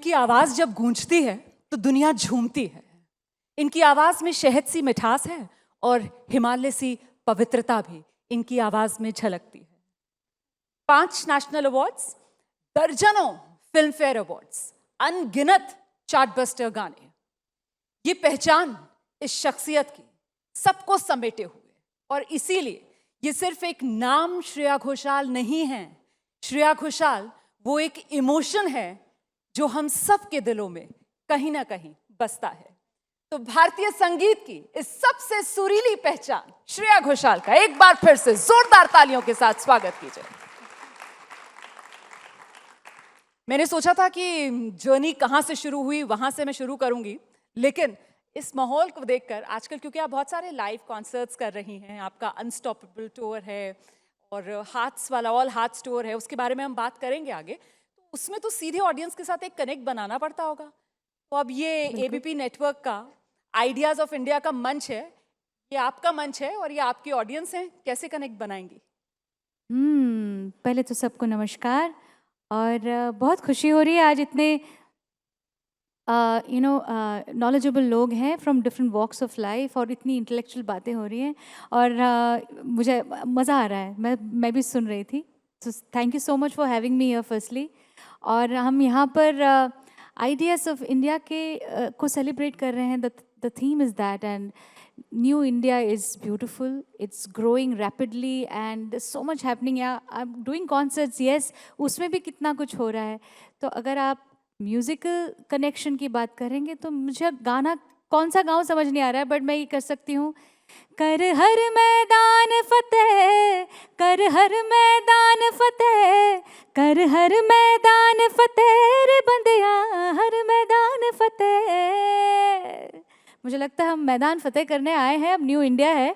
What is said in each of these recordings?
इनकी आवाज जब गूंजती है तो दुनिया झूमती है। इनकी आवाज में शहद सी मिठास है और हिमालय सी पवित्रता भी इनकी आवाज में झलकती है। 5 नेशनल अवार्ड्स, दर्जनों फिल्म फेयर अवार्ड्स, अनगिनत चार्टबस्टर गाने, ये पहचान इस शख्सियत की सबको समेटे हुए। और इसीलिए ये सिर्फ एक नाम श्रेया घोषाल नहीं है। श्रेया घोषाल वो एक इमोशन है जो हम सब के दिलों में कहीं ना कहीं बसता है। तो भारतीय संगीत की इस सबसे सुरीली पहचान श्रेया घोषाल का एक बार फिर से जोरदार तालियों के साथ स्वागत कीजिए। मैंने सोचा था कि जर्नी कहां से शुरू हुई वहां से मैं शुरू करूंगी, लेकिन इस माहौल को देखकर आजकल, क्योंकि आप बहुत सारे लाइव कॉन्सर्ट्स कर रही हैं, आपका अनस्टॉपेबल टूर है और हार्ट्स वाला ऑल हार्ट्स टूर है, उसके बारे में हम बात करेंगे आगे। तो उसमें तो सीधे ऑडियंस के साथ एक कनेक्ट बनाना पड़ता होगा। तो अब ये एबीपी नेटवर्क का आइडियाज ऑफ इंडिया का मंच है, ये आपका मंच है और ये आपकी ऑडियंस है, कैसे कनेक्ट बनाएंगी? पहले तो सबको नमस्कार और बहुत खुशी हो रही है आज इतने नॉलेजेबल लोग हैं from different walks of life और इतनी इंटेलेक्चुअल बातें हो रही हैं और मुझे मज़ा आ रहा है। मैं भी सुन रही थी। So thank you so much for having me here firstly. और हम यहाँ पर आइडियाज़ ऑफ इंडिया के को सेलिब्रेट कर रहे हैं। The theme is that and new India is beautiful, it's growing rapidly and so much happening. Yeah I am doing concerts, yes, उसमें भी कितना कुछ हो रहा है। तो अगर आप म्यूज़िकल कनेक्शन की बात करेंगे तो मुझे गाना कौन सा गाऊं समझ नहीं आ रहा है, बट मैं ये कर सकती हूँ। कर हर मैदान फतेह, कर हर मैदान फतेह, कर हर मैदान फतेह रे बंदिया, हर मैदान फतेह। मुझे लगता है हम मैदान फतेह करने आए हैं, अब न्यू इंडिया है।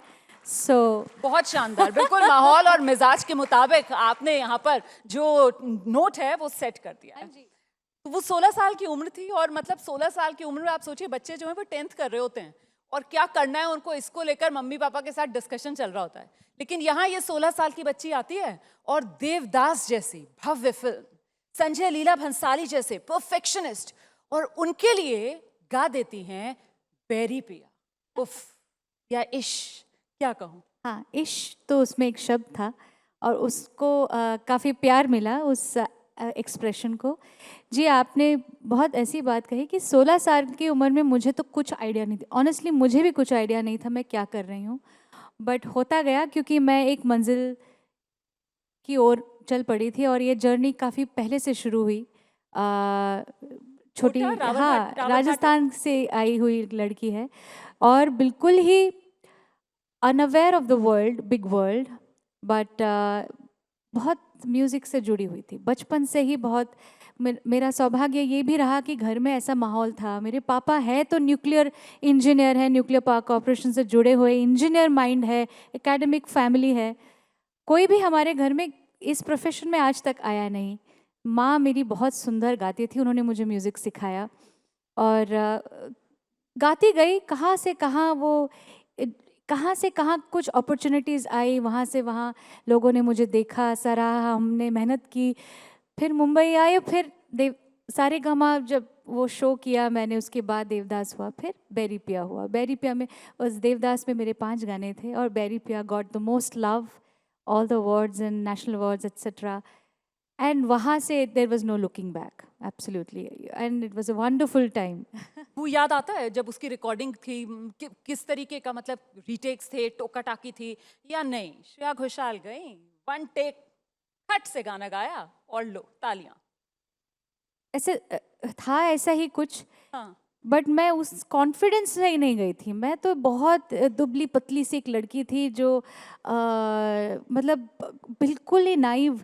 बहुत शानदार, बिल्कुल माहौल और मिजाज के मुताबिक आपने यहाँ पर जो नोट है वो सेट कर दिया है। तो वो 16 साल की उम्र थी और मतलब 16 साल की उम्र में आप सोचिए बच्चे जो हैं वो 10th कर रहे होते हैं और क्या करना है उनको, इसको लेकर मम्मी पापा के साथ डिस्कशन चल रहा होता है। लेकिन यहाँ ये 16 साल की बच्ची आती है और देवदास जैसी भव्य फिल्म, संजय लीला भंसाली जैसे परफेक्शनिस्ट, और उनके लिए गा देती हैं बैरी पिया, उफ, या इश्क, क्या कहूँ। हाँ, इश्क तो उसमें एक शब्द था और उसको काफ़ी प्यार मिला उस एक्सप्रेशन को। जी, आपने बहुत ऐसी बात कही कि 16 साल की उम्र में मुझे तो कुछ आइडिया नहीं थी। ऑनेस्टली मुझे भी कुछ आइडिया नहीं था मैं क्या कर रही हूँ, बट होता गया क्योंकि मैं एक मंजिल की ओर चल पड़ी थी और ये जर्नी काफ़ी पहले से शुरू हुई। छोटी, हाँ, राजस्थान से आई हुई लड़की है और बिल्कुल ही unaware of the world, big world, but बहुत म्यूज़िक से जुड़ी हुई थी बचपन से ही। बहुत मेरा सौभाग्य ये भी रहा कि घर में ऐसा माहौल था। मेरे पापा है तो न्यूक्लियर इंजीनियर है, न्यूक्लियर पावर कॉरपोरेशन से जुड़े हुए इंजीनियर माइंड है, एकेडमिक फैमिली है। कोई भी हमारे घर में इस प्रोफेशन में आज तक आया नहीं। माँ मेरी बहुत सुंदर गाती थी, उन्होंने मुझे म्यूज़िक सिखाया और गाती गई। कहाँ से कहाँ कुछ अपॉर्चुनिटीज़ आई, वहाँ से वहाँ लोगों ने मुझे देखा, सराहा, हमने मेहनत की। फिर मुंबई आए, फिर सारेगामा जब वो शो किया मैंने, उसके बाद देवदास हुआ, फिर बैरी पिया हुआ। बैरी पिया में, उस देवदास में मेरे 5 गाने थे और Bairi Piya got the most love, all the awards and national awards etcetera. And वहाँ से there was no looking back, absolutely, and it was a wonderful time. वो याद आता है जब उसकी रिकॉर्डिंग थी, किस तरीके का, मतलब रीटेक्स थे, टोका टाकी थी या नहीं? श्रेया घोषाल गई, 1 टेक खट से गाना गाया और लो तालियां। ऐसे था, ऐसा ही कुछ। हाँ। बट मैं उस कॉन्फिडेंस से ही नहीं गई थी। मैं तो बहुत दुबली पतली सी एक लड़की थी जो मतलब बिल्कुल ही नाइव।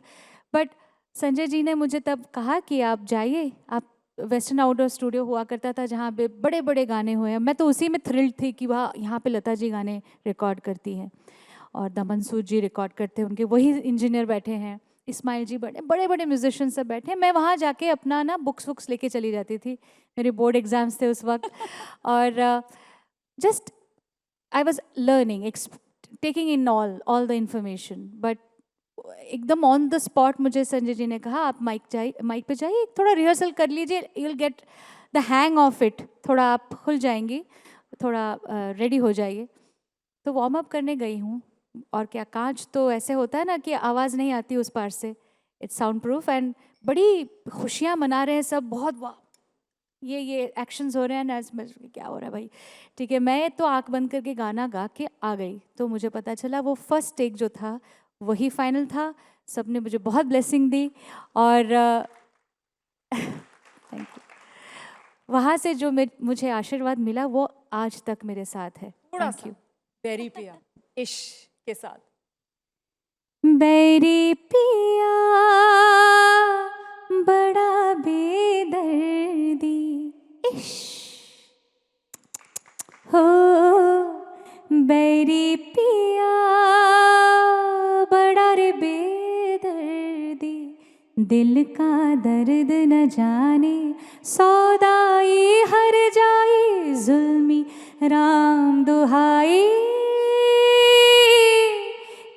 बट संजय जी ने मुझे तब कहा कि आप जाइए, आप वेस्टर्न आउटडोर स्टूडियो हुआ करता था जहाँ पे बड़े बड़े गाने हुए हैं। मैं तो उसी में थ्रिल्ड थी कि वहाँ यहाँ पे लता जी गाने रिकॉर्ड करती हैं और दमन सूद जी रिकॉर्ड करते हैं, उनके वही इंजीनियर बैठे हैं, इस्माइल जी, बड़े बड़े म्यूजिशियन सब बैठे हैं। मैं वहाँ जाके अपना ना बुक्स लेके चली जाती थी, मेरे बोर्ड एग्जाम्स थे उस वक्त और just I was learning, taking in all the information. But एकदम ऑन द स्पॉट मुझे संजय जी ने कहा आप माइक पे जाइए, थोड़ा रिहर्सल कर लीजिए, you will get the hang of it, थोड़ा आप खुल जाएंगी, थोड़ा रेडी हो जाइए। तो वार्म अप करने गई हूँ, और क्या कांच तो ऐसे होता है ना कि आवाज़ नहीं आती उस पार से, इट्स साउंड प्रूफ, एंड बड़ी खुशियाँ मना रहे हैं सब, बहुत वाह ये एक्शंस हो रहे हैं ना, क्या हो रहा है भाई, ठीक है। मैं तो आंख बंद करके गाना गा के आ गई, तो मुझे पता चला वो फर्स्ट टेक जो था वही फाइनल था। सबने मुझे बहुत ब्लेसिंग दी, और थैंक यू, वहाँ से जो मुझे आशीर्वाद मिला वो आज तक मेरे साथ है। थोड़ा थैंक सा यू। बैरी पिया इश्क के साथ। बैरी पिया बड़ा बेदर्दी, इश्क हो, बैरी पिया बड़ा रे बेदर्दी, दिल का दर्द न जाने, सौदाई हर जाई, जुल्मी राम दुहाई,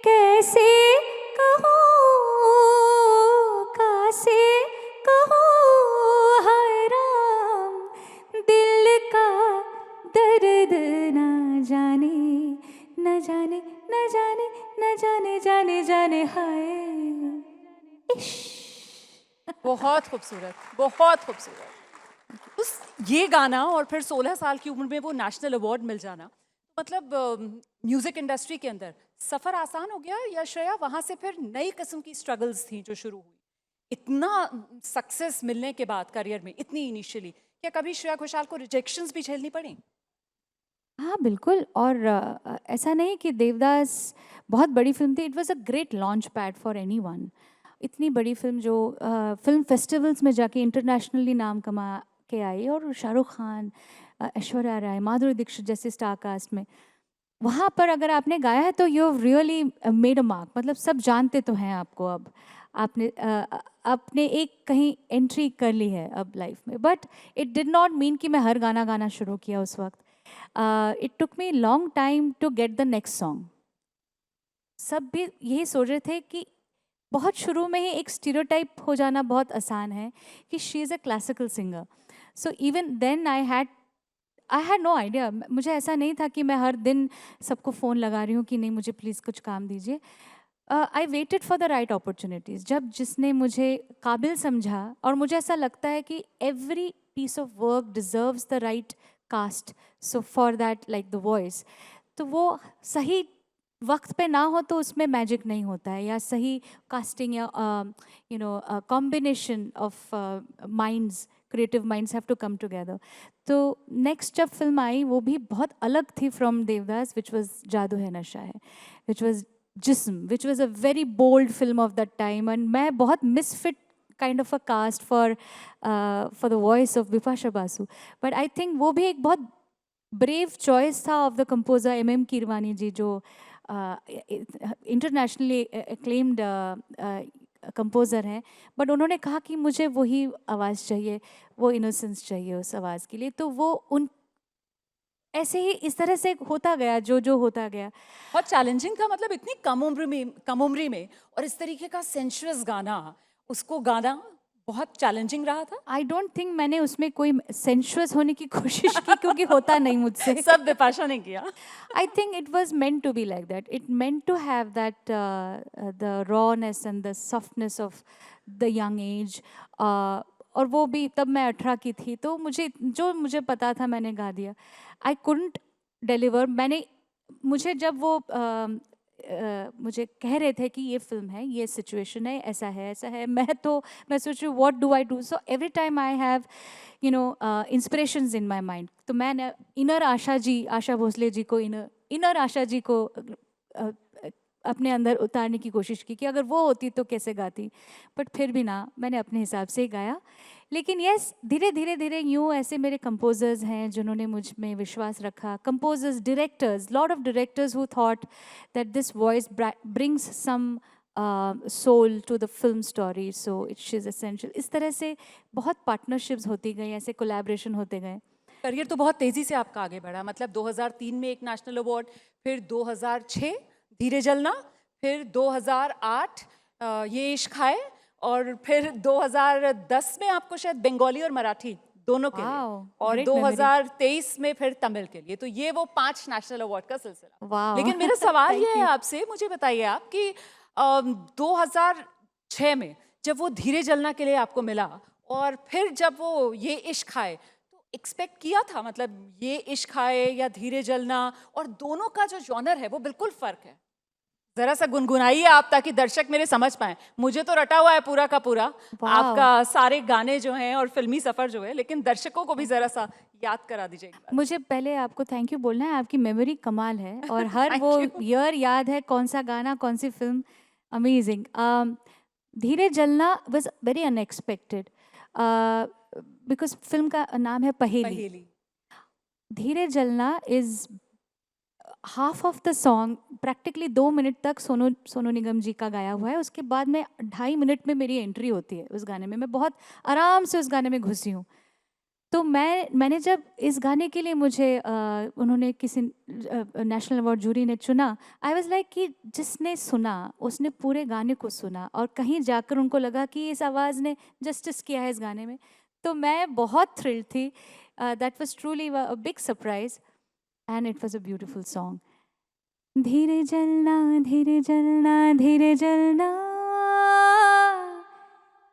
कैसे कहूँ, कैसे कहूँ, हाय राम, दिल का दर्द न जाने, न जाने, न जाने, न जाने, जाने जाने, हाय इश्क। बहुत खूबसूरत, बहुत खूबसूरत। उस ये गाना और फिर 16 साल की उम्र में वो नेशनल अवार्ड मिल जाना, मतलब म्यूजिक इंडस्ट्री के अंदर सफर आसान हो गया, या श्रेया वहां से फिर नई किस्म की स्ट्रगल्स थी जो शुरू हुई इतना सक्सेस मिलने के बाद करियर में इतनी इनिशियली? क्या कभी श्रेया घोषाल को रिजेक्शंस भी झेलनी पड़ी? हाँ बिल्कुल, और ऐसा नहीं कि देवदास बहुत बड़ी फिल्म थी, it was a great launch pad for anyone. इतनी बड़ी फिल्म जो फिल्म फेस्टिवल्स में जाके इंटरनेशनली नाम कमा के आई, और शाहरुख खान, ऐश्वर्या राय, माधुरी दीक्षित जैसे स्टार कास्ट में, वहाँ पर अगर आपने गाया है तो you have really made a mark, मतलब सब जानते तो हैं आपको अब, आपने एक कहीं एंट्री कर ली है अब लाइफ में। But it did not mean कि मैं हर गाना गाना शुरू किया उस वक्त। It took me long time to get the next song. सब भी यही सोच रहे थे कि बहुत शुरू में ही एक स्टीरियोटाइप हो जाना बहुत आसान है कि she is a classical singer. So even then I had no idea. मुझे ऐसा नहीं था कि मैं हर दिन सबको फ़ोन लगा रही हूँ कि नहीं मुझे प्लीज़ कुछ काम दीजिए। I waited for the right opportunities, जब जिसने मुझे काबिल समझा, और मुझे ऐसा लगता है कि every piece of work deserves the right cast, so for that like the voice, तो वो सही वक्त पे ना हो तो उसमें मैजिक नहीं होता है, या सही कास्टिंग, या you know combination of minds, creative minds have to come together. तो नेक्स्ट जब फिल्म आई वो भी बहुत अलग थी फ्रॉम देवदास, विच वॉज जादू है नशा है, which was Jism, which was a very bold film of that time, and मैं बहुत misfit kind of a cast for the voice of Bipasha Basu. But I think वो भी एक बहुत ब्रेव चॉइस था of the composer M Keeravani ji, जो इंटरनेशनली एक्लेम्ड कंपोज़र हैं, but उन्होंने कहा कि मुझे वही आवाज़ चाहिए, वो इनोसेंस चाहिए उस आवाज़ के लिए। तो वो उन ऐसे ही इस तरह से होता गया, जो जो होता गया। बहुत चैलेंजिंग था, मतलब इतनी कम उम्र में और इस तरीके का सेंशुअस गाना, उसको गाना बहुत चैलेंजिंग रहा था। आई डोंट थिंक मैंने उसमें कोई सेंशुअस होने की कोशिश की, क्योंकि होता नहीं मुझसे। सब बिपाशा ने किया। I think it was meant to be like that. It meant to have that the rawness and the softness of the young age. और वो भी तब मैं 18 की थी, तो मुझे पता था मैंने गा दिया। I couldn't deliver। मुझे जब वो मुझे कह रहे थे कि ये फिल्म है, ये सिचुएशन है, ऐसा है, मैं सोच रही हूँ what do I do. So every time I have inspirations in my mind. तो मैंने इनर आशा भोसले जी को, इनर आशा जी को अपने अंदर उतारने की कोशिश की कि अगर वो होती तो कैसे गाती। बट फिर भी ना, मैंने अपने हिसाब से ही गाया। लेकिन यस, धीरे यूँ ऐसे मेरे कंपोजर्स हैं जिन्होंने मुझ में विश्वास रखा। Composers, directors, lot of directors who thought that this voice brings some soul to the film story, so it's is essential. इस तरह से बहुत पार्टनरशिप्स होती गई, ऐसे कोलैबोरेशन होते गए। करियर तो बहुत तेजी से आपका आगे बढ़ा, मतलब 2003 में एक नेशनल अवार्ड, फिर 2006 धीरे जलना, फिर 2008 ये इश्क है, और फिर 2010 में आपको शायद बंगाली और मराठी दोनों के लिए, Wow, और great memory. 2023 में फिर तमिल के लिए। तो ये वो 5 नेशनल अवार्ड का सिलसिला। Wow. लेकिन मेरा सवाल Thank ये है you. आपसे, मुझे बताइए आप कि 2006 में जब वो धीरे जलना के लिए आपको मिला, और फिर जब वो ये इश्क आए, तो एक्सपेक्ट किया था, मतलब ये इश्क आए या धीरे जलना, और दोनों का जो जॉनर है वो बिल्कुल फर्क है। जरा सा गुनगुनाइए आप, ताकि दर्शक मेरे समझ पाए। मुझे तो रटा हुआ है पूरा का पूरा Wow. आपका सारे गाने जो हैं और फिल्मी सफर जो है, लेकिन दर्शकों को भी जरा सा याद करा दीजिए एक बार। मुझे पहले आपको थैंक यू बोलना है, आपकी मेमोरी कमाल है और हर Thank वो you. ईयर याद है, कौन सा गाना, कौन सी फिल्म, अमेजिंग। धीरे जलना was very unexpected because film का नाम है पहेली। पहेली। धीरे जलना is half of the song, practically 2 minute तक सोनू निगम जी का गाया हुआ है। उसके बाद में 2.5 मिनट में मेरी एंट्री होती है उस गाने में। मैं बहुत आराम से उस गाने में घुसी हूँ। तो मैंने जब इस गाने के लिए मुझे उन्होंने किसी नेशनल अवार्ड जूरी ने चुना, आई वाज लाइक कि जिसने सुना उसने पूरे गाने को सुना, और कहीं जाकर उनको लगा कि इस आवाज़ ने जस्टिस किया है इस गाने में। तो मैं बहुत थ्रिल्ड थी। That was truly a big surprise and it was a beautiful song. धीरे जलना, धीरे जलना, धीरे जलना,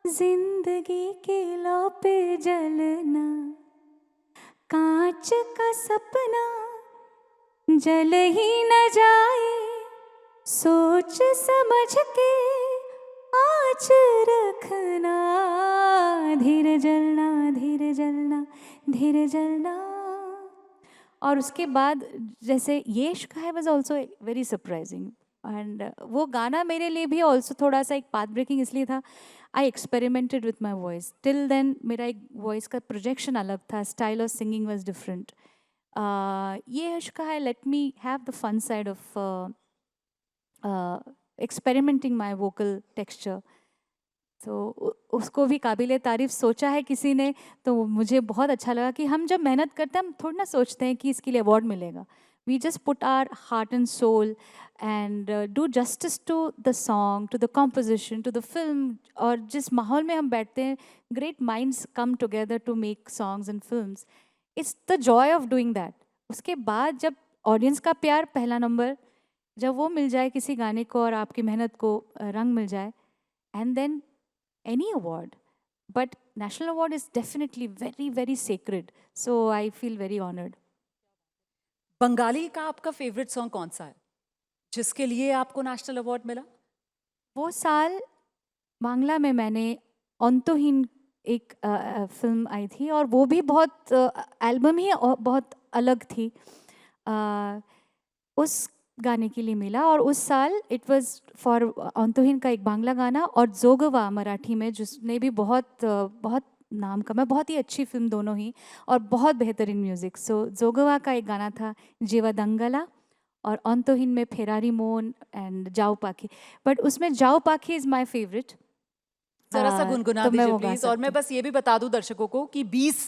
जिंदगी के लौ पे जलना, कांच का सपना जल ही न जाए, सोच समझ के आँच रखना, धीरे जलना, धीरे जलना, धीरे जलना। और उसके बाद जैसे ये इश्क है was also very surprising, and वो गाना मेरे लिए भी ऑल्सो थोड़ा सा एक पाथ ब्रेकिंग इसलिए था, I experimented with my voice. Till then मेरा एक वॉइस का प्रोजेक्शन अलग था, style of singing was different. ये इश्क है let me have the fun side of experimenting my vocal texture. तो उसको भी काबिल तारीफ़ सोचा है किसी ने, तो मुझे बहुत अच्छा लगा कि हम जब मेहनत करते हैं हम थोड़ा ना सोचते हैं कि इसके लिए अवार्ड मिलेगा। We just put our heart and soul and do justice to the song, to the composition, to the film. और जिस माहौल में हम बैठते हैं, great minds come together to make songs and films. It's the joy of doing that. उसके बाद जब ऑडियंस का प्यार पहला नंबर, जब वो मिल जाए किसी गाने को और आपकी मेहनत को रंग मिल जाए, and then any award, but national award is definitely very very sacred, so I feel very honored. Bengali का आपका फेवरेट सॉन्ग कौन सा है जिसके लिए आपको नेशनल अवार्ड मिला? वो साल बांग्ला में मैंने अंतहीन एक फिल्म आई थी, और वो भी बहुत एल्बम ही बहुत अलग थी। उस गाने के लिए मिला, और उस साल इट वाज फॉर अंतहीन का एक बांग्ला गाना, और जोगवा मराठी में, जिसने भी बहुत नाम कमा, बहुत ही अच्छी फिल्म दोनों ही, और बहुत बेहतरीन म्यूज़िक। सो जोगवा का एक गाना था जीवा दंगला, और अंतहीन में फेरारी मोन एंड जाओ पाखी। बट उसमें जाओ पाखी इज़ माई फेवरेट। जरा सा गुनगुना तो मैं दीजिए वो गा प्लीज। और मैं सकती बस ये भी बता दूं दर्शकों को कि 20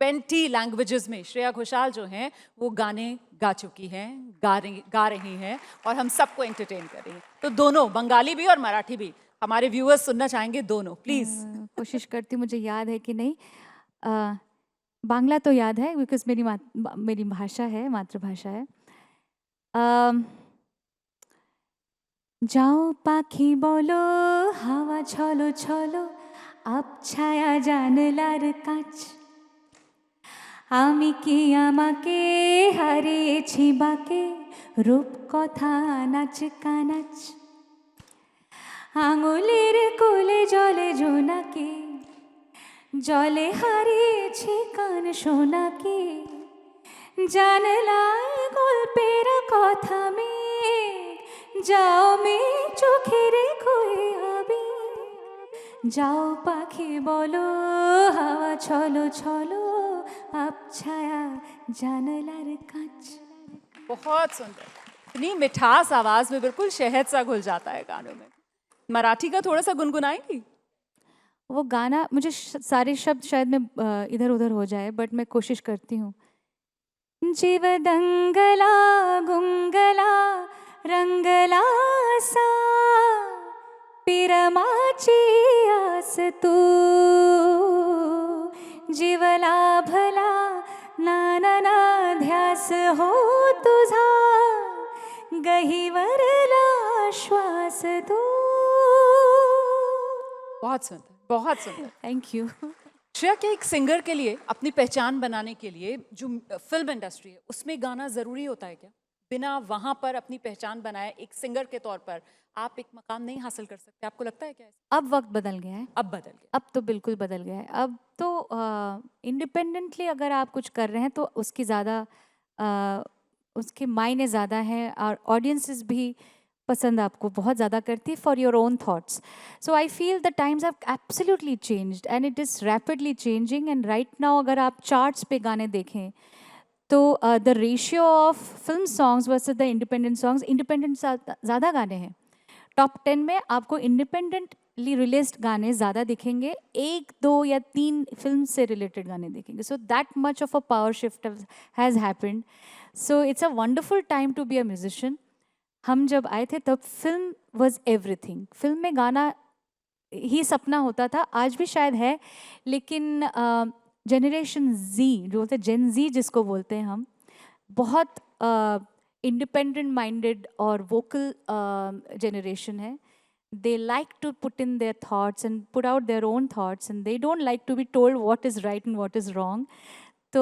लैंग्वेजेस में श्रेया घोषाल जो हैं वो गाने गा चुकी हैं, गा रही हैं, और हम सबको एंटरटेन कर रही हैं। तो दोनों, बंगाली भी और मराठी भी, हमारे व्यूअर्स सुनना चाहेंगे दोनों, प्लीज। कोशिश करती हूँ, मुझे याद है कि नहीं। बांग्ला तो याद है बिकॉज मेरी भाषा है, मातृभाषा है। যাও পাখি বলো হাওয়া ছলো ছলো আবছায়া জানলার কাছ, আমি কি আমাকে হারিয়েছি বাকে রূপ কথা নাচ কানাচ, আঙুলের কোলে জলে জোনাকে, জলে হারিয়েছি কান শোনাকে, জানলায় গল্পের কথা মেঘ, যাও মেঘ চোখে রেখো এ আবেগ, যাও পাখি বলো হাওয়া ছলো ছলো আবছায়া জানলার কাছ। बहुत सुंदर, इतनी मिठास आवाज में, बिल्कुल शहद सा घुल जाता है गानों में। मराठी का थोड़ा सा गुनगुनाएंगी? वो गाना मुझे सारे शब्द शायद में इधर उधर हो जाए, बट मैं कोशिश करती हूँ। जीव दंगला गुंगला रंगलासा पिरमाची आस तू जीवला भला नाना ध्यास हो तुझा गहिवरला श्वास तू. बहुत सुंदर, बहुत सुंदर. Thank you. श्रेया, के एक सिंगर के लिए अपनी पहचान बनाने के लिए जो फिल्म इंडस्ट्री है उसमें गाना जरूरी होता है क्या? बिना वहां पर अपनी पहचान बनाए एक सिंगर के तौर पर आप एक मकाम नहीं हासिल कर सकते, आपको लगता है क्या? अब वक्त बदल गया है. अब बदल गया. अब तो बिल्कुल बदल गया है. अब तो इंडिपेंडेंटली अगर आप कुछ कर रहे हैं तो उसकी ज़्यादा उसके मायने ज़्यादा हैं और ऑडियंसेस भी पसंद आपको बहुत ज़्यादा करती है for your own thoughts. So I feel the times have absolutely changed and it is rapidly changing. And right now अगर आप चार्ट्स पे गाने देखें तो the ratio of film songs versus the independent songs, independent ज़्यादा गाने हैं. Top 10 में आपको इंडिपेंडेंटली रिलीज्ड गाने ज़्यादा दिखेंगे, 1, 2 या 3 फिल्म से रिलेटेड गाने दिखेंगे. So that much of a power shift has happened. So it's a wonderful time to be a musician. हम जब आए थे तब फिल्म वॉज एवरीथिंग. फिल्म में गाना ही सपना होता था, आज भी शायद है, लेकिन जनरेशन जी जो बोलते हैं, जेन जी जिसको बोलते हैं हम, बहुत इंडिपेंडेंट माइंडेड और वोकल जनरेशन है. they like to put in their thoughts and put out their own thoughts and they don't like to be told what is right and what is wrong. तो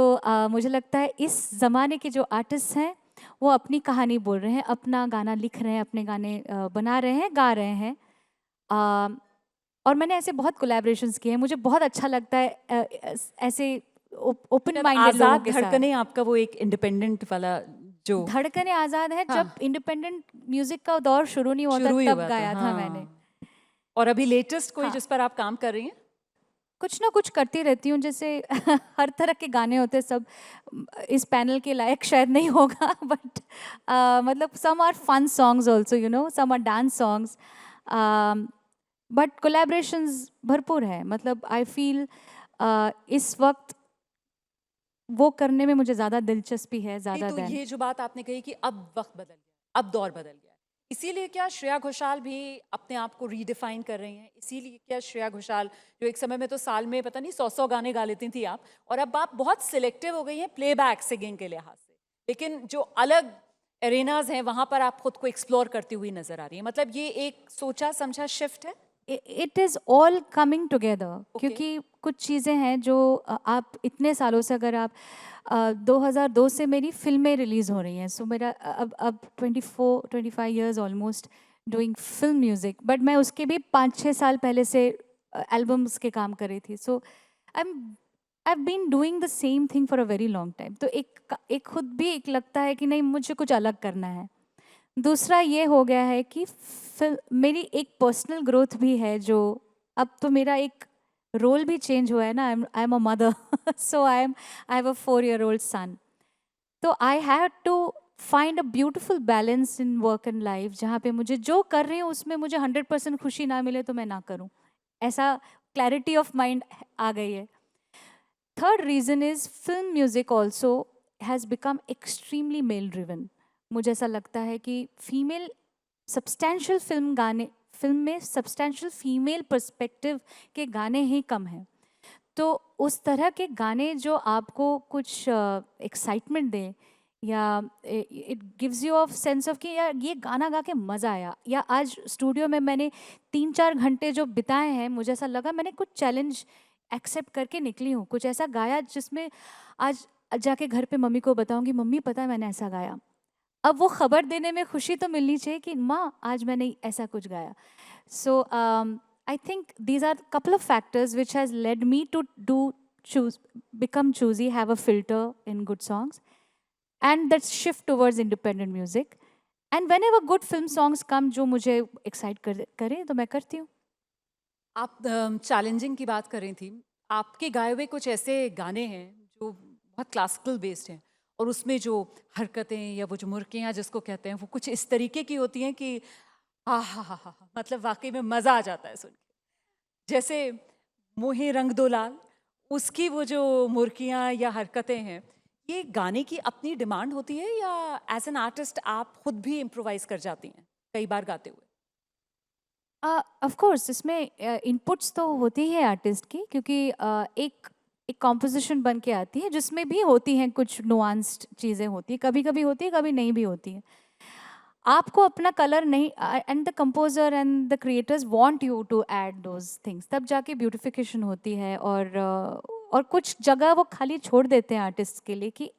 मुझे लगता है इस ज़माने के जो आर्टिस्ट हैं वो अपनी कहानी बोल रहे हैं, अपना गाना लिख रहे हैं, अपने गाने बना रहे हैं, गा रहे हैं. और मैंने ऐसे बहुत कोलैबोरेशंस किए हैं. मुझे बहुत अच्छा लगता है ऐसे ओपन माइंडेड लोगों के साथ. धड़कने आपका वो एक इंडिपेंडेंट वाला जो धड़कने आज़ाद है, जब इंडिपेंडेंट म्यूजिक का दौर शुरू नहीं होता तब गाया था मैंने. और अभी लेटेस्ट कोई जिस पर आप काम कर रही हैं? कुछ ना कुछ करती रहती हूँ. जैसे हर तरह के गाने होते हैं, सब इस पैनल के लायक शायद नहीं होगा, बट मतलब some are fun songs also, you know, some are dance songs, but collaborations भरपूर है. मतलब आई फील इस वक्त वो करने में मुझे ज़्यादा दिलचस्पी है ज़्यादा. तो ये जो बात आपने कही कि अब वक्त बदल गया, अब दौर बदल गया, इसीलिए क्या श्रेया घोषाल भी अपने आप को रीडिफाइन कर रही हैं? इसीलिए क्या श्रेया घोषाल, जो एक समय में तो साल में पता नहीं 100 गाने गा लेती थी आप, और अब आप बहुत सिलेक्टिव हो गई हैं प्लेबैक सिंगिंग के लिहाज से, लेकिन जो अलग एरेनाज हैं वहाँ पर आप खुद को एक्सप्लोर करती हुई नजर आ रही हैं. मतलब ये एक सोचा समझा शिफ्ट है? It is all coming together. क्योंकि कुछ चीज़ें हैं जो आप इतने सालों से, अगर आप 2002 से मेरी फिल्में रिलीज़ हो रही हैं. सो मेरा अब 24-25 years almost doing film music. But मैं उसके भी 5-6 साल पहले से एल्बम्स के काम कर रही थी. So I been doing the same thing for a very long time. तो एक खुद भी एक लगता है कि नहीं, मुझे कुछ अलग करना है. दूसरा ये हो गया है कि मेरी एक पर्सनल ग्रोथ भी है, जो अब तो मेरा एक रोल भी चेंज हुआ है ना. I am a mother. So I have a 4-year-old son. तो I have to find a beautiful balance in work and life, जहाँ पे मुझे जो कर रही हूँ उसमें मुझे 100% खुशी ना मिले तो मैं ना करूँ. ऐसा क्लैरिटी ऑफ माइंड आ गई है. Third reason is film music also has become extremely male driven. मुझे ऐसा लगता है कि फीमेल सब्सटैंशियल फिल्म में सब्सटैंशियल फीमेल पर्सपेक्टिव के गाने ही कम हैं. तो उस तरह के गाने जो आपको कुछ एक्साइटमेंट दें, या it gives you of sense of कि यार ये गाना गा के मज़ा आया, या आज स्टूडियो में मैंने 3-4 घंटे जो बिताए हैं, मुझे ऐसा लगा मैंने कुछ चैलेंज एक्सेप्ट करके निकली हूँ, कुछ ऐसा गाया जिसमें आज जाके घर पे मम्मी को बताऊँगी, मम्मी पता है मैंने ऐसा गाया. अब वो खबर देने में खुशी तो मिलनी चाहिए कि माँ आज मैंने ऐसा कुछ गाया. So I think these are couple of factors which has led me to become choosy, have a filter in good songs, and that shift towards independent music. And whenever good film songs come जो मुझे excite करें तो मैं करती हूँ. आप challenging की बात कर रही थी. आपके गाए हुए कुछ ऐसे गाने हैं जो बहुत क्लासिकल बेस्ड हैं, और उसमें जो हरकतें या वो जो मुर्कियाँ जिसको कहते हैं वो कुछ इस तरीके की होती हैं कि हा, मतलब वाकई में मज़ा आ जाता है सुन के. जैसे मोहे रंग दो लाल, उसकी वो जो मुर्कियाँ या हरकतें हैं, ये गाने की अपनी डिमांड होती है या एज एन आर्टिस्ट आप खुद भी इम्प्रोवाइज कर जाती हैं कई बार गाते हुए? ऑफ कोर्स इसमें इनपुट्स तो होती है आर्टिस्ट की, क्योंकि एक एक कॉम्पोजिशन बन के आती है जिसमें भी होती हैं कुछ नुआंस्ड चीज़ें होती है, कभी कभी होती है कभी नहीं भी होती है। आपको अपना कलर नहीं, and the composer and the creators want you to add those things, तब जाके ब्यूटिफिकेशन होती है। और कुछ जगह वो खाली छोड़ देते हैं आर्टिस्ट के लिए कि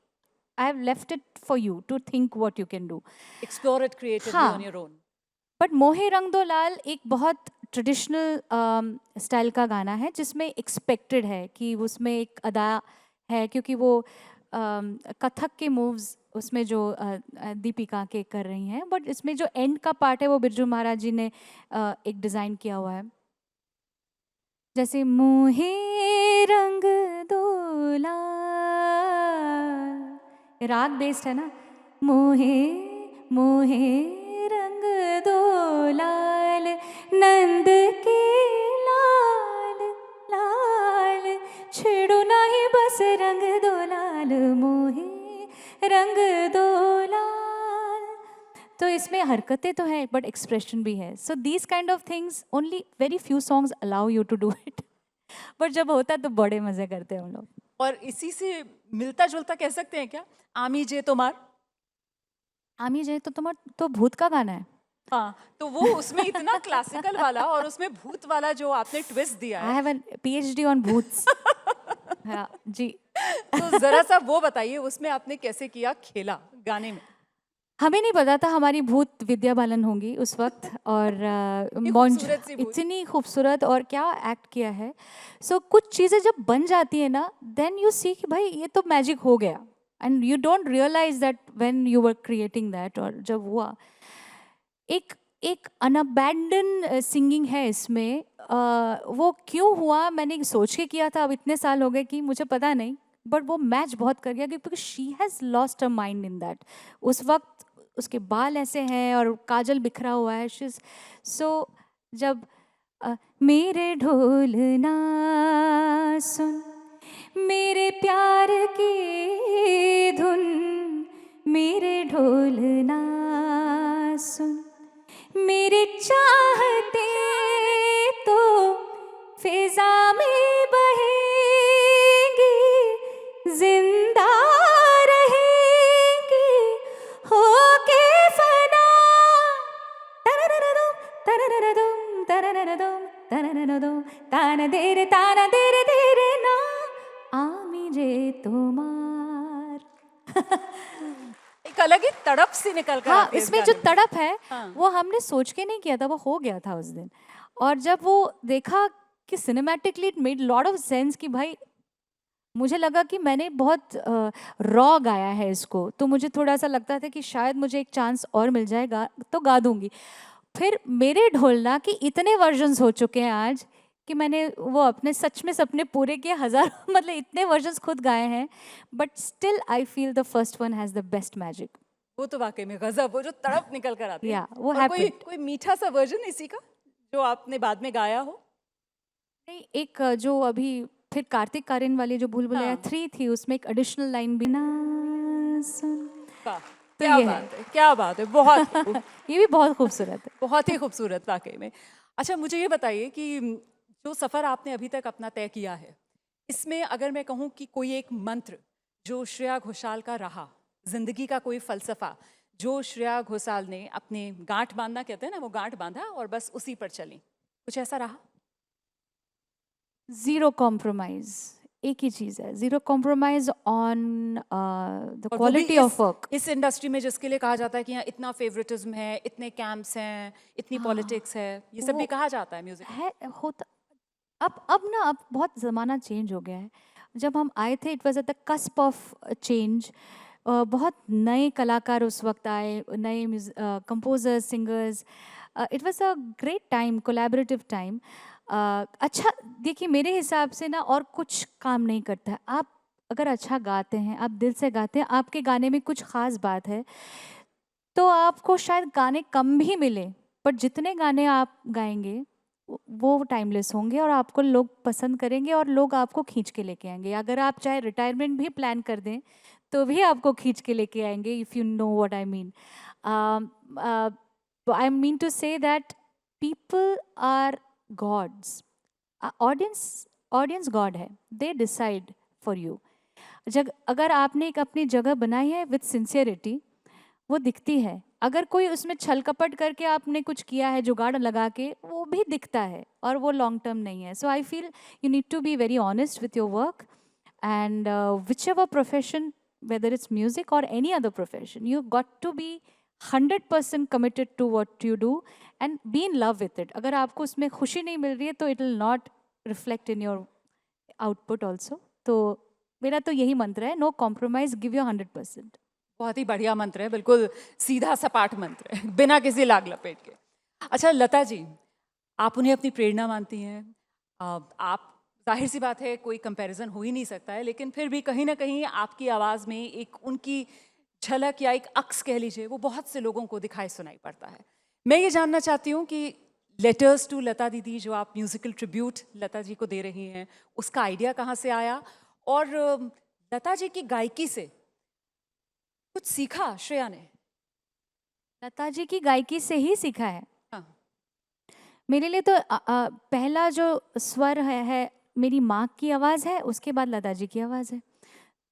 I have left it for you to think what you can do. Explore it creatively हाँ। On your own. But Mohe Rang दो लाल एक बहुत ट्रेडिशनल स्टाइल का गाना है जिसमें एक्सपेक्टेड है कि उसमें एक अदा है, क्योंकि वो कथक के मूव्स उसमें जो दीपिका के कर रही हैं, बट इसमें जो एंड का पार्ट है वो बिरजू महाराज जी ने एक डिज़ाइन किया हुआ है। जैसे मोहे रंग दो लाल, राग बेस्ड है ना, मोहे मोहे रंग दो लाल, नंद के लाल लाल, छेड़ो नहीं बस रंग दो लाल, मोहे रंग दो लाल। तो इसमें हरकतें तो हैं बट एक्सप्रेशन भी है। So these kind of things only very few songs allow you to do it, but जब होता है तो बड़े मजे करते हैं हम लोग। और इसी से मिलता जुलता कह सकते हैं क्या, आमी जे तुम्हार? आमी जाए तो तुम्हारा तो भूत का गाना है। हाँ, तो वो उसमें इतना क्लासिकल वाला और उसमें भूत वाला जो आपने ट्विस्ट दिया आई है, हैव एन PhD ऑन भूत्स। हाँ जी। तो जरा सा वो बताइए उसमें आपने कैसे किया खेला गाने में? हमें नहीं पता था हमारी भूत विद्या बालन होंगी उस वक्त, और मौज खूबसूरत सी भूत। इतनी खूबसूरत, और क्या एक्ट किया है। सो कुछ चीज़ें जब बन जाती है ना, देन यू सी कि भाई ये तो मैजिक हो गया, and you don't realise that when you were creating that. और जब हुआ एक एक अनअबैंडन सिंगिंग है इसमें, वो क्यों हुआ मैंने सोच के किया था, अब इतने साल हो गए कि मुझे पता नहीं, बट वो मैच बहुत कर गया क्योंकि she has lost a mind in that. उस वक्त उसके बाल ऐसे हैं और काजल बिखरा हुआ है, शी सो जब मेरे ढोल ना सुन, मेरे प्यार की धुन, मेरे ढोल ना सुन, मेरे चाहते तो फिजा में बहेंगी, जिंदा रहेंगी होके फना। तरररदुम तरररदुम तरररदुम तरररदुम, ताना देरे देरे ना, आमी जे तुम्हार। एक अलग ही तड़प सी निकल कर हाँ, आती है इस इसमें जो गाने में। तड़प है हाँ। वो हमने सोच के नहीं किया था, वो हो गया था उस दिन। और जब वो देखा कि cinematically it made lot of sense, कि भाई मुझे लगा कि मैंने बहुत रॉ गाया है इसको, तो मुझे थोड़ा सा लगता था कि शायद मुझे एक चांस और मिल जाएगा तो गा दूंगी। फिर मेरे ढोलना के इतने वर्जन्स हो चुके हैं आज कि मैंने वो अपने सच में सपने पूरे किए, हज़ारों मतलब इतने वर्जन्स खुद गाए हैं, but still I feel the first one has the best magic. वो तो वाकई में गजब, वो जो तड़प निकल कर आती है। या वो और कोई happened। कोई मीठा सा वर्जन इसी का जो आपने बाद में गाया हो? नहीं, एक जो अभी फिर कार्तिक आर्यन वाली जो भूल भुलैया हाँ। 3 थी, उसमें एक एडिशनल लाइन भी ना सुन, वाह, तो क्या ये है। बात है, क्या बात है, बहुत खूब, ये भी बहुत खूबसूरत है। बहुत ही खूबसूरत वाकई में। अच्छा, मुझे ये बताइए कि जो सफ़र आपने अभी तक अपना तय किया है, इसमें अगर मैं कहूँ कि कोई एक मंत्र जो श्रेया घोषाल का रहा, जिंदगी का कोई फलसफा जो श्रेया घोषाल ने अपने गांठ बांधना कहते हैं ना, वो गांठ बांधा और बस उसी पर चली, कुछ ऐसा रहा? जीरो कॉम्प्रोमाइज, एक ही चीज़ है, जीरो कॉम्प्रोमाइज ऑन द और वो भी क्वालिटी ऑफ वर्क। इस इंडस्ट्री में जिसके लिए कहा जाता है कि यहाँ इतना फेवरेटिज्म है, इतने कैंप्स हैं, इतनी पॉलिटिक्स है, ये सब भी वो कहा जाता है म्यूजिक। है होता। अब बहुत ज़माना चेंज हो गया है। जब हम आए थे it was at the cusp of change. बहुत नए कलाकार उस वक्त आए, नए composers, singers. It was a great time, collaborative time. अच्छा, देखिए मेरे हिसाब से ना और कुछ काम नहीं करता है। आप अगर अच्छा गाते हैं, आप दिल से गाते हैं, आपके गाने में कुछ ख़ास बात है, तो आपको शायद गाने कम भी मिले, बट जितने गाने आप गाएंगे वो टाइमलेस होंगे और आपको लोग पसंद करेंगे और लोग आपको खींच के लेके आएंगे। अगर आप चाहे रिटायरमेंट भी प्लान कर दें तो भी आपको खींच के लेके आएंगे, if you know what I mean. I mean to say that people are gods. Audience audience god है, दे डिसाइड फॉर यू। जब अगर आपने एक अपनी जगह बनाई है विथ सिंसियरिटी, वो दिखती है। अगर कोई उसमें छल कपट करके आपने कुछ किया है जुगाड़ लगा के, वो भी दिखता है और वो लॉन्ग टर्म नहीं है। So I feel you need to be very honest with your work and whichever profession, whether it's music or any other profession, you got to be 100% committed to what you do and be in love with it. अगर आपको उसमें खुशी नहीं मिल रही है तो it will not reflect in your output also. तो मेरा तो यही मंत्र है, नो कॉम्प्रोमाइज, गिव योर 100%. बहुत ही बढ़िया मंत्र है, बिल्कुल सीधा सपाट मंत्र है, बिना किसी लाग लपेट के। अच्छा लता जी, आप उन्हें अपनी प्रेरणा मानती हैं। आप, जाहिर सी बात है कोई कंपैरिजन हो ही नहीं सकता है, लेकिन फिर भी कहीं ना कहीं आपकी आवाज़ में एक उनकी झलक या एक अक्स कह लीजिए, वो बहुत से लोगों को दिखाई सुनाई पड़ता है। मैं ये जानना चाहती हूँ कि लेटर्स टू लता दीदी जो आप म्यूजिकल ट्रिब्यूट लता जी को दे रही हैं, उसका आइडिया कहाँ से आया, और लता जी की गायकी से कुछ सीखा श्रेया ने? लता जी की गायकी से ही सीखा है। हाँ। मेरे लिए तो पहला जो स्वर है मेरी माँ की आवाज़ है, उसके बाद लता जी की आवाज़ है।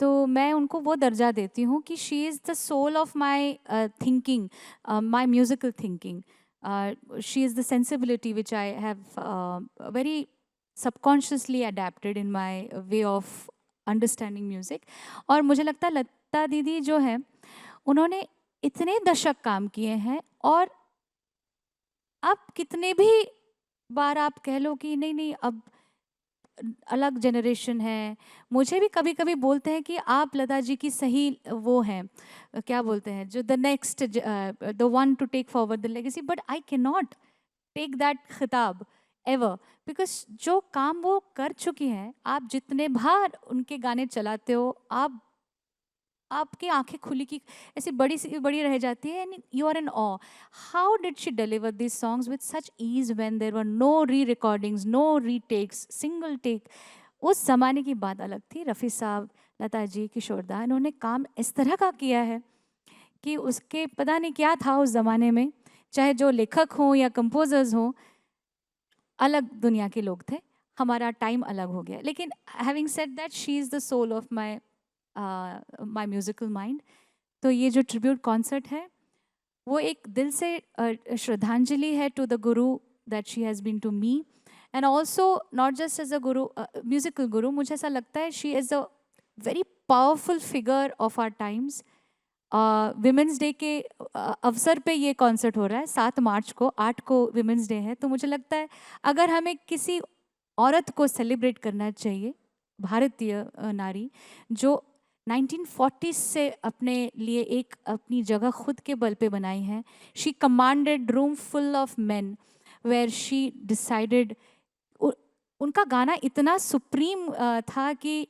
तो मैं उनको वो दर्जा देती हूँ कि she is the soul of my thinking, my musical thinking. She is the sensibility which I have very subconsciously adapted in my way of understanding music. और मुझे लगता है लता दीदी जो है, उन्होंने इतने दशक काम किए हैं, और अब कितने भी बार आप कह लो कि नहीं नहीं अब अलग जनरेशन है, मुझे भी कभी कभी बोलते हैं कि आप लता जी की सही वो हैं, क्या बोलते हैं, जो the next, the one to take forward the legacy, but I can not take that खिताब एवर, बिकॉज जो काम वो कर चुकी हैं, आप जितने बार उनके गाने चलाते हो, आपकी आंखें खुली की ऐसी बड़ी सी बड़ी रह जाती है, एंड यू आर एन ऑ। How did she deliver this songs with such ease when there were no re recordings, no retakes, single take. उस जमाने की बात अलग थी। रफ़ी साहब, लता जी, किशोर दा, इन्होंने काम इस तरह का किया है कि उसके पता नहीं क्या था उस ज़माने में, चाहे जो लेखक हों या कंपोजर्स हों, अलग दुनिया के लोग थे। हमारा टाइम अलग हो गया। लेकिन having said that, she is the soul of my my musical mind. तो ये जो ट्रिब्यूट कॉन्सर्ट है, वो एक दिल से श्रद्धांजलि है to the guru that she has been to me, and also not just as a guru, musical guru. मुझे ऐसा लगता है she is a very powerful figure of our times. Women's day के अवसर पे ये कॉन्सर्ट हो रहा है, 7 मार्च को, 8 को विमेंस डे है। तो मुझे लगता है अगर हमें किसी औरत को सेलिब्रेट करना चाहिए, भारतीय नारी जो 1940 से अपने लिए एक अपनी जगह खुद के बल पे बनाई है। She commanded room full of men where she decided. उनका गाना इतना सुप्रीम था कि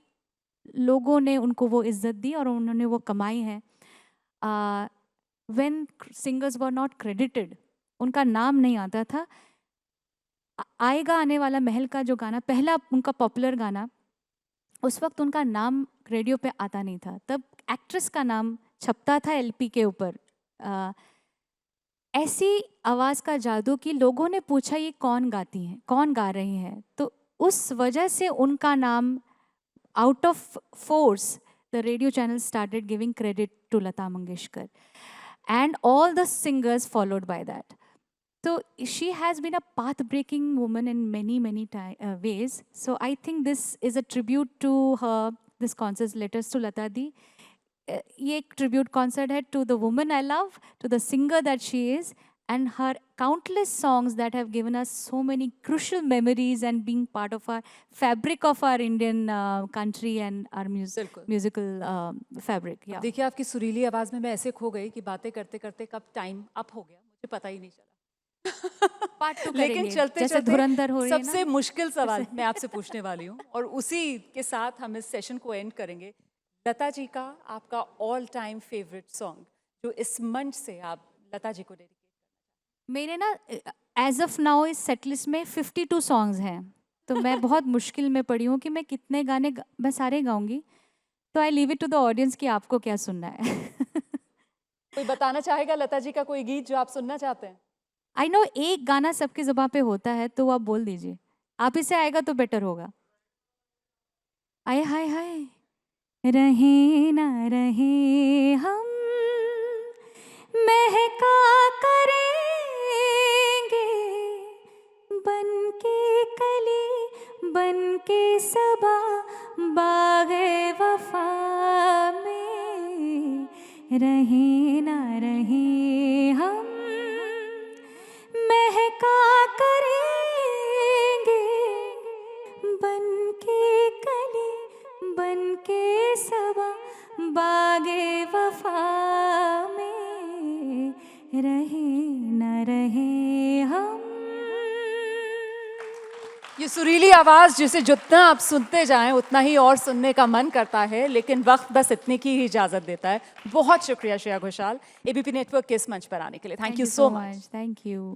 लोगों ने उनको वो इज्जत दी और उन्होंने वो कमाई है। When singers were not credited, उनका नाम नहीं आता था। आएगा आने वाला महल का जो गाना, पहला उनका पॉपुलर गाना, उस वक्त उनका नाम रेडियो पे आता नहीं था। तब एक्ट्रेस का नाम छपता था एलपी के ऊपर। ऐसी आवाज़ का जादू कि लोगों ने पूछा ये कौन गाती हैं, कौन गा रही हैं। तो उस वजह से उनका नाम, out of force, the radio channel started giving credit to Lata Mangeshkar, and all the singers followed by that. So she has been a path-breaking woman in many ways. So I think this is a tribute to her. This concert, Letters to Lata Di, ये एक tribute concert है to the woman I love, to the singer that she is, and her countless songs that have given us so many crucial memories and being part of our fabric of our Indian country and our बिल्कुल। musical fabric. Yeah. देखिए आपकी सुरीली आवाज़ में मैं ऐसे खो गई कि बातें करते करते कब टाइम अप हो गया मुझे पता ही नहीं चला। पार्ट 2 लेकिन करेंगे, चलते जैसे चलते धुरंधर हो रही है ना। सबसे मुश्किल सवाल मैं आपसे पूछने वाली हूँ, और उसी के साथ हम इस सेशन को एंड करेंगे। लता जी का आपका ऑल टाइम फेवरेट सॉन्ग जो इस मंच से आप लता जी को डेडिकेट? मेरे ना एज ऑफ नाउ इस सेट लिस्ट में 52 सॉन्ग्स हैं, तो मैं बहुत मुश्किल में पड़ी हूँ कि मैं कितने गाने मैं सारे गाऊंगी। तो I leave it to the audience कि आपको क्या सुनना है। कोई बताना चाहेगा लता जी का कोई गीत जो आप सुनना चाहते हैं? आई नो एक गाना सबकी ज़बान पे होता है, तो आप बोल दीजिए। आप इसे आएगा तो बेटर होगा। आए हाय हाय, रहे ना रहे हम महका करेंगे, बन के कली बन के सबा बागे वफा में, रहे ना रहे हम महका करेंगे, बन के कली बन के सबा बागे वफा में, रहे न रहे हम। ये सुरीली आवाज जिसे जितना आप सुनते जाएं उतना ही और सुनने का मन करता है, लेकिन वक्त बस इतने की ही इजाजत देता है। बहुत शुक्रिया श्रेया घोषाल एबीपी नेटवर्क के इस मंच पर आने के लिए। Thank you so much. Thank you.